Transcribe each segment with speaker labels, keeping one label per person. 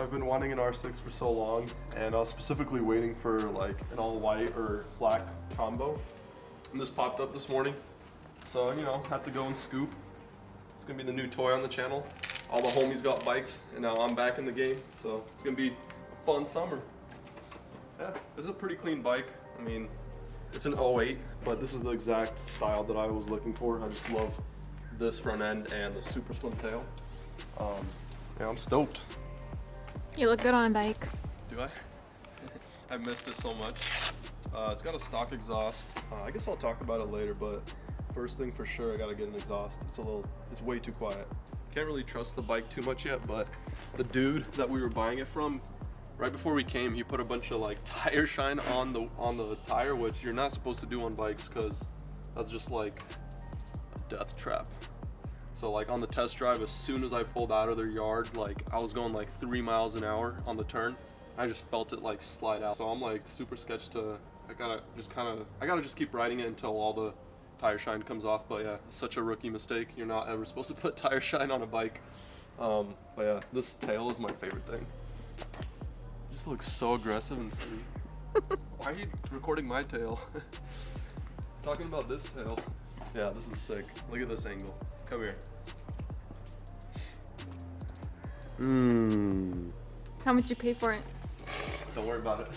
Speaker 1: I've been wanting an R6 for so long, and I was specifically waiting for like an all white or black combo. And this popped up this morning. So, you know, had to go and scoop. It's gonna be the new toy on the channel. All the homies got bikes, and now I'm back in the game. So it's gonna be a fun summer. Yeah, this is a pretty clean bike. I mean, it's an 08, but this is the exact style that I was looking for. I just love this front end and the super slim tail. Yeah, I'm stoked.
Speaker 2: You look good on a bike.
Speaker 1: Do I? I missed it so much. It's got a stock exhaust. I guess I'll talk about it later, but first thing for sure, I gotta get an exhaust. It's way too quiet. Can't really trust the bike too much yet, but the dude that we were buying it from, right before we came, he put a bunch of like tire shine on the tire, which you're not supposed to do on bikes because that's just like a death trap. So like on the test drive, as soon as I pulled out of their yard, like I was going like 3 miles an hour on the turn. I just felt it like slide out. So I'm like super sketched to, I gotta just keep riding it until all the tire shine comes off. But yeah, such a rookie mistake. You're not ever supposed to put tire shine on a bike. But yeah, this tail is my favorite thing. It just looks so aggressive and silly. Why are you recording my tail? Talking about this tail. Yeah, this is sick. Look at this angle. Come here.
Speaker 2: How much you pay for it?
Speaker 1: Don't worry about it.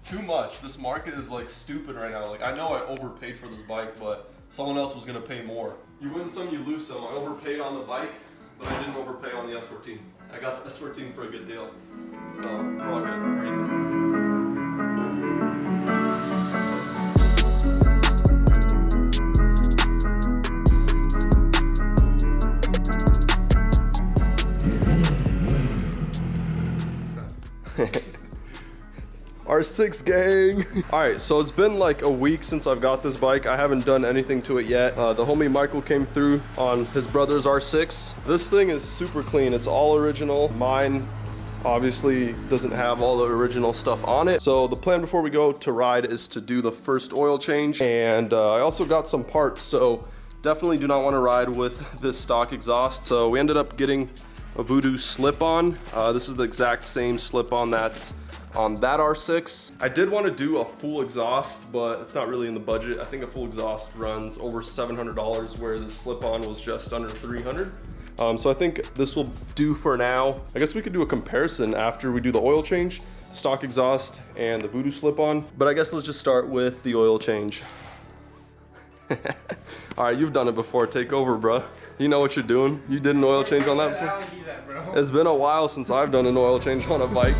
Speaker 1: Too much. This market is like stupid right now. Like I know I overpaid for this bike, but someone else was gonna pay more. You win some, you lose some. I overpaid on the bike, but I didn't overpay on the S14. I got the S14 for a good deal. So we're all good. We're even. R6 gang. All right, so it's been like a week since I've got this bike. I haven't done anything to it yet. The homie Michael came through on his brother's R6. This thing is super clean. It's all original. Mine obviously doesn't have all the original stuff on it. So the plan before we go to ride is to do the first oil change. And I also got some parts, so definitely do not want to ride with this stock exhaust. So we ended up getting a Voodoo slip-on. This is the exact same slip-on that's on that R6. I did want to do a full exhaust, but it's not really in the budget. I think a full exhaust runs over $700, where the slip-on was just under $300. So I think this will do for now. I guess we could do a comparison after we do the oil change, stock exhaust and the Voodoo slip-on. But I guess let's just start with the oil change. All right, you've done it before. Take over, bro. You know what you're doing. You did an oil change on that before? It's been a while since I've done an oil change on a bike.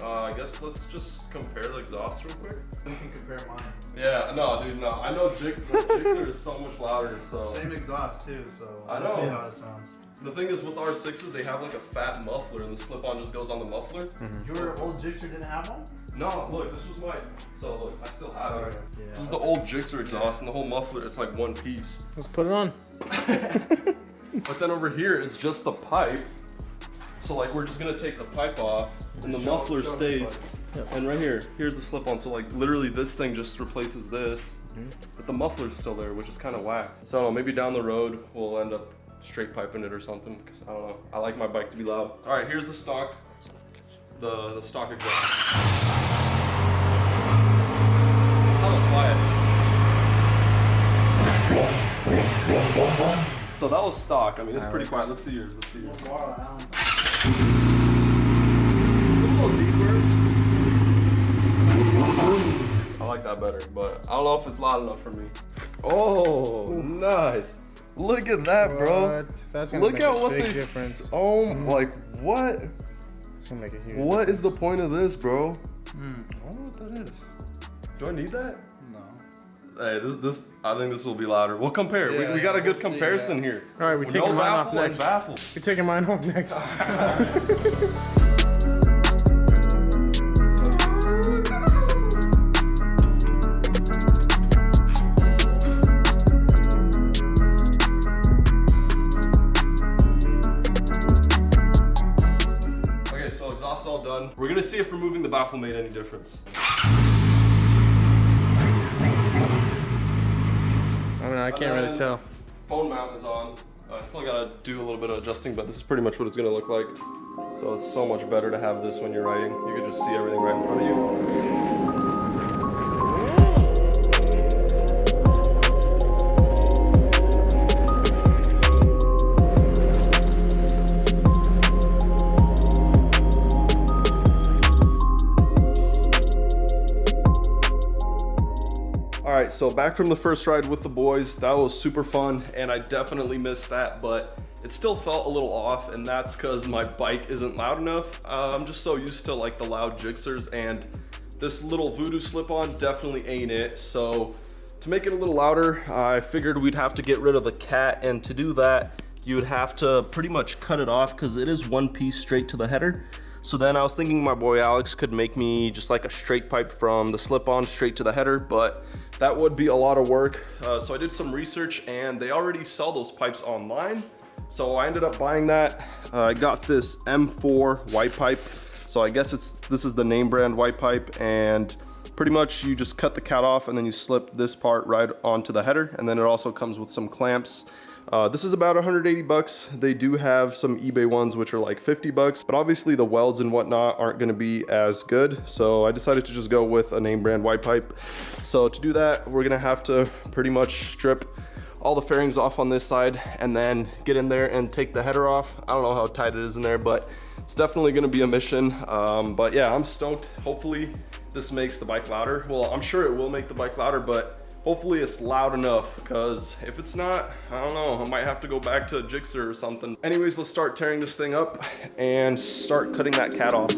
Speaker 1: I guess let's just compare the exhaust real quick.
Speaker 3: We can compare mine.
Speaker 1: Yeah, no, dude, no. I know the Gixxer is so much louder, so.
Speaker 3: Same exhaust too, so
Speaker 1: I know.
Speaker 3: Let's see how it sounds.
Speaker 1: The thing is with R6s, they have like a fat muffler, and the slip-on just goes on the muffler.
Speaker 3: Your old Gixxer didn't have one?
Speaker 1: No, look, this was mine. So look, I still have it.
Speaker 3: Yeah,
Speaker 1: this is the old Gixxer exhaust, and the whole muffler, it's like one piece.
Speaker 4: Let's put it on.
Speaker 1: But then over here, it's just the pipe. So like we're just gonna take the pipe off, and the muffler stays. And right here, here's the slip-on. So like literally this thing just replaces this, but the muffler's still there, which is kind of whack. So I don't know, maybe down the road we'll end up straight piping it or something, because I don't know. I like my bike to be loud. All right, here's the stock, the stock exhaust. It's hella quiet. So that was stock. I mean, it's pretty quiet. Let's see yours. Let's see yours. It's a little deeper. I like that better, but I don't know if it's loud enough for me. Oh, nice. Look at that, bro.
Speaker 4: That's gonna
Speaker 1: Look
Speaker 4: make
Speaker 1: at
Speaker 4: a
Speaker 1: what
Speaker 4: big
Speaker 1: this.
Speaker 4: difference.
Speaker 1: Oh, like what?
Speaker 4: It's gonna make a huge
Speaker 1: What
Speaker 4: difference.
Speaker 1: is the point of this, bro? I don't know what that is. Do I need that?
Speaker 3: No.
Speaker 1: Hey, this. I think this will be louder. We'll compare.
Speaker 3: Yeah,
Speaker 1: we got a good
Speaker 3: we'll see,
Speaker 1: comparison here.
Speaker 4: All right, we're taking mine off
Speaker 1: like
Speaker 4: next.
Speaker 1: baffle.
Speaker 4: We're taking mine off next.
Speaker 1: all done. We're gonna see if removing the baffle made any difference.
Speaker 4: I mean, I can't really tell.
Speaker 1: Phone mount is on. I still gotta do a little bit of adjusting, but this is pretty much what it's gonna look like. So it's so much better to have this when you're writing. You can just see everything right in front of you. Alright, so back from the first ride with the boys. That was super fun, and I definitely missed that, but it still felt a little off, and that's because my bike isn't loud enough. I'm just so used to like the loud Gixxers, and this little Voodoo slip-on definitely ain't it. So to make it a little louder, I figured we'd have to get rid of the cat, and to do that, you would have to pretty much cut it off because it is one piece straight to the header. So then I was thinking my boy Alex could make me just like a straight pipe from the slip-on straight to the header, but that would be a lot of work. So I did some research, and they already sell those pipes online. So I ended up buying that. I got this M4 white pipe. So I guess this is the name brand white pipe, and pretty much you just cut the cat off and then you slip this part right onto the header, and then it also comes with some clamps. This is about 180 bucks. They do have some eBay ones which are like 50 bucks, but obviously the welds and whatnot aren't gonna be as good. So I decided to just go with a name brand white pipe. So to do that, we're gonna have to pretty much strip all the fairings off on this side and then get in there and take the header off. I don't know how tight it is in there, but it's definitely gonna be a mission. But yeah, I'm stoked. Hopefully this makes the bike louder. Well, I'm sure it will make the bike louder, but hopefully it's loud enough, because if it's not, I don't know, I might have to go back to a Gixxer or something. Anyways, let's start tearing this thing up and start cutting that cat off.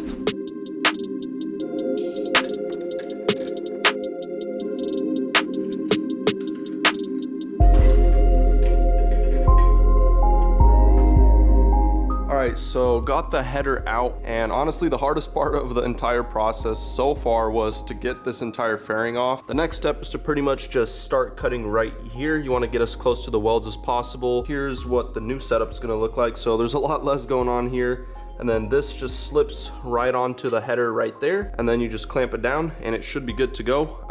Speaker 1: Alright, so got the header out, and honestly the hardest part of the entire process so far was to get this entire fairing off. The next step is to pretty much just start cutting right here. You want to get as close to the welds as possible. Here's what the new setup's going to look like. So there's a lot less going on here, and then this just slips right onto the header right there, and then you just clamp it down and it should be good to go.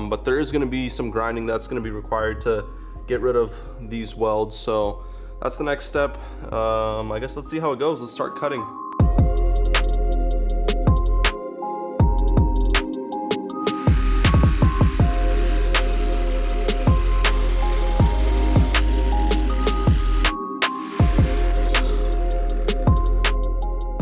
Speaker 1: But there is going to be some grinding that's going to be required to get rid of these welds. So that's the next step. I guess let's see how it goes. Let's start cutting.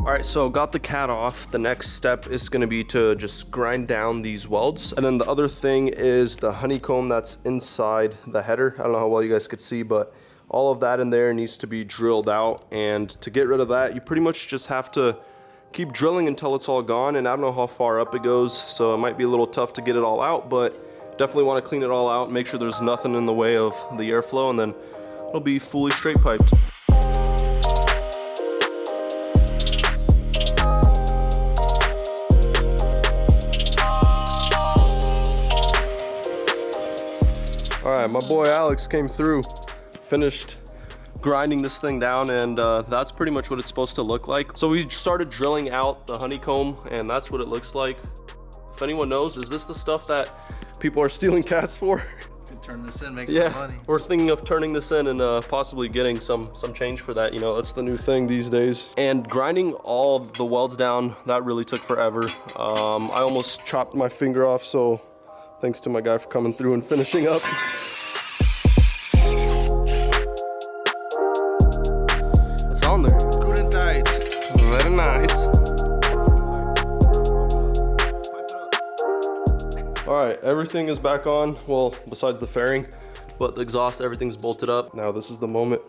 Speaker 1: Alright, so got the cat off. The next step is going to be to just grind down these welds. And then the other thing is the honeycomb that's inside the header. I don't know how well you guys could see, but all of that in there needs to be drilled out, and to get rid of that, you pretty much just have to keep drilling until it's all gone. And I don't know how far up it goes, so it might be a little tough to get it all out, but definitely want to clean it all out, make sure there's nothing in the way of the airflow, and then it'll be fully straight piped. Alright, my boy Alex came through, finished grinding this thing down, and that's pretty much what it's supposed to look like. So we started drilling out the honeycomb, and that's what it looks like. If anyone knows, is this the stuff that people are stealing cats for?
Speaker 3: Could turn this in, make
Speaker 1: Yeah,
Speaker 3: some money.
Speaker 1: we're thinking of turning this in and possibly getting some change for that. You know, that's the new thing these days. And grinding all the welds down, that really took forever. I almost chopped my finger off, so thanks to my guy for coming through and finishing up. It's on there.
Speaker 3: Good and tight.
Speaker 1: Very nice. All right, everything is back on. Well, besides the fairing, but the exhaust, everything's bolted up. Now this is the moment.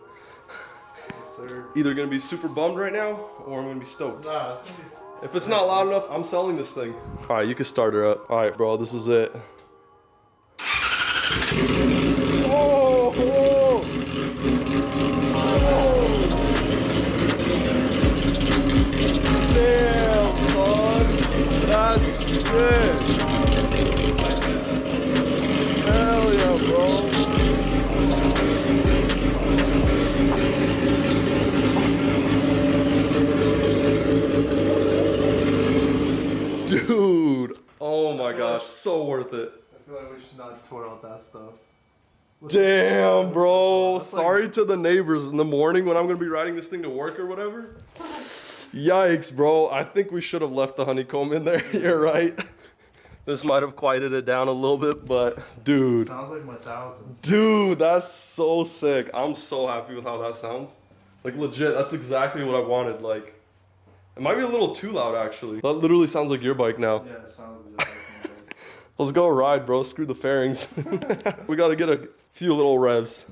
Speaker 3: Yes, sir.
Speaker 1: Either gonna be super bummed right now, or I'm gonna be stoked.
Speaker 3: Nah, it's gonna be
Speaker 1: If it's not loud enough, I'm selling this thing. All right, you can start her up. All right, bro, this is it. Oh, whoa. Damn, son. That's sick. Hell yeah, bro. gosh, so worth it.
Speaker 3: I feel like we should not tore out that stuff.
Speaker 1: Damn, bro.
Speaker 3: That's like-
Speaker 1: Sorry to the neighbors in the morning when I'm gonna be riding this thing to work or whatever. Yikes, bro. I think we should have left the honeycomb in there. You're right. This might have quieted it down a little bit, but dude.
Speaker 3: Sounds like my thousands.
Speaker 1: Dude, that's so sick. I'm so happy with how that sounds. Like legit, that's exactly what I wanted. Like, it might be a little too loud actually. That literally sounds like your bike now.
Speaker 3: Yeah, it sounds just like my bike.
Speaker 1: Let's go ride, bro. Screw the fairings. We gotta get a few little revs.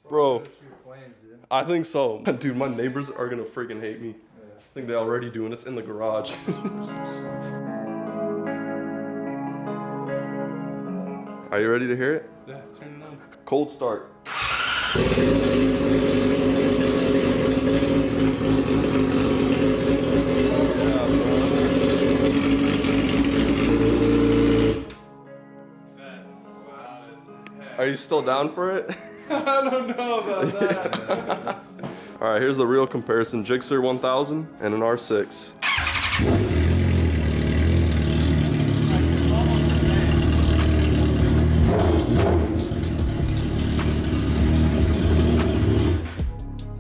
Speaker 1: Bro,
Speaker 3: Flames, dude.
Speaker 1: I think so. Dude, my neighbors are gonna freaking hate me. I think they already do, and it's in the garage. Are you ready to hear it?
Speaker 3: Yeah, turn it on.
Speaker 1: Cold start. Are you still down for it?
Speaker 3: I don't know about that.
Speaker 1: All right, here's the real comparison. Gixxer 1000 and an R6.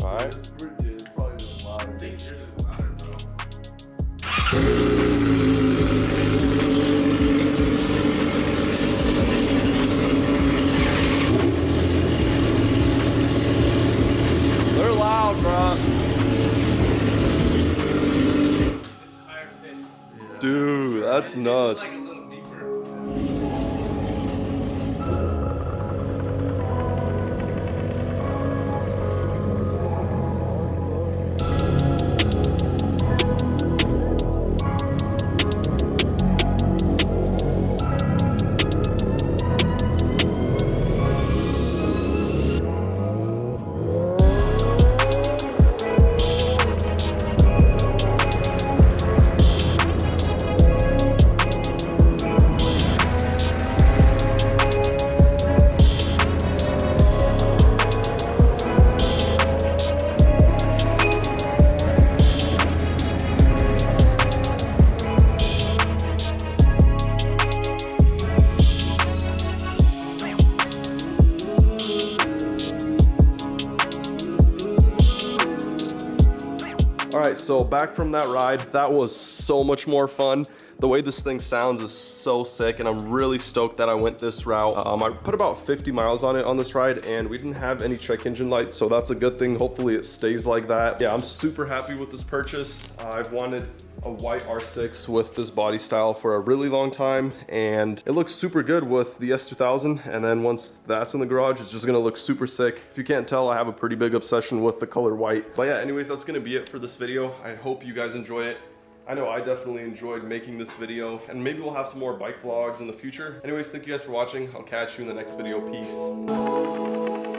Speaker 1: All right.
Speaker 3: It's pretty, dude. It's probably a lot of things.
Speaker 1: They're loud, bro. Dude, that's nuts. All right, so back from that ride, that was so much more fun. The way this thing sounds is so sick, and I'm really stoked that I went this route. I put about 50 miles on it on this ride, and we didn't have any check engine lights, so that's a good thing. Hopefully it stays like that. Yeah, I'm super happy with this purchase. I've wanted a white R6 with this body style for a really long time, and it looks super good with the S2000, and then once that's in the garage, it's just gonna look super sick. If you can't tell, I have a pretty big obsession with the color white. But yeah, anyways, that's gonna be it for this video. I hope you guys enjoy it. I know I definitely enjoyed making this video, and maybe we'll have some more bike vlogs in the future. Anyways, thank you guys for watching. I'll catch you in the next video. Peace.